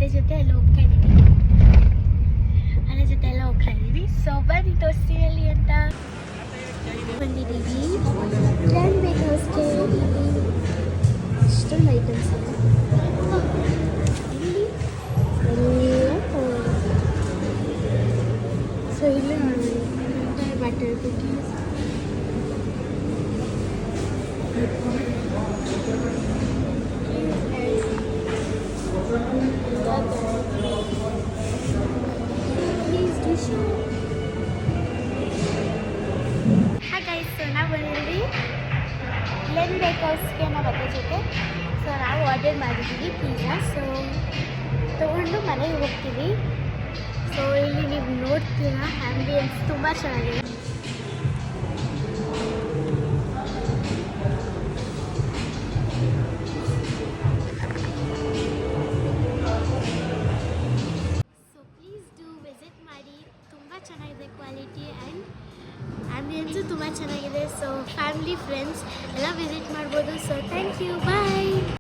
ಅತ್ತೆ ಜೊತೆ ಎಲ್ಲ ಹೋಗ್ತಾ ಇದ್ದೀವಿ, ಅಣ್ಣ ಜೊತೆ ಎಲ್ಲ ಹೋಗ್ತಾ ಇದ್ದೀವಿ. ಸೊ ಬನ್ನಿ ತೋರಿಸ್ತೀನಿ ಅಲ್ಲಿ ಅಂತ ಬಂದಿದ್ದೀವಿ. ಗ್ರ್ಯಾಂಡ್ ಬೇಕ್ ಹೌಸ್ಗೆ ಇಲ್ಲಿ ಇಷ್ಟೊಂದು ಐಟಮ್ಸ್ ಇದೆ. ಇಲ್ಲಿ ಎಲ್ಲ ಸೊ ಇಲ್ಲಿ ನೋಡಿ ಬಟರ್ ಕುಕೀಸ್, ನಾವು ಬಂದಿದ್ದೀವಿ ಗ್ರ್ಯಾಂಡ್ ಬೇಕ್ ಹೌಸ್ಗೆ ನಾವು ಅದ್ರ ಜೊತೆ. ಸೊ ನಾವು ಆರ್ಡರ್ ಮಾಡಿದ್ದೀವಿ ಪಿಜ್ಜಾ. ಸೊ ತೊಗೊಂಡು ಮನೆಗೆ ಹೋಗ್ತೀವಿ. ಸೊ ಇಲ್ಲಿ ನೀವು ನೋಡ್ತೀರಾ ಆ್ಯಂಬಿಯನ್ಸ್ ತುಂಬ ಚೆನ್ನಾಗಿದೆ. ಸೊ ಪ್ಲೀಸ್ ಡೂ ವಿಸಿಟ್ ಮಾಡಿ, ತುಂಬ ಚೆನ್ನಾಗಿದೆ ಕ್ವಾಲಿಟಿ ಆ್ಯಂಡ್ ಆ್ಯಂಬಿಯನ್ಸು ತುಂಬ ಚೆನ್ನಾಗಿದೆ. ಸೊ ಫ್ಯಾಮಿಲಿ ಫ್ರೆಂಡ್ಸ್ ಎಲ್ಲ ವಿಸಿಟ್ ಮಾಡ್ಬೋದು. So thank you, bye.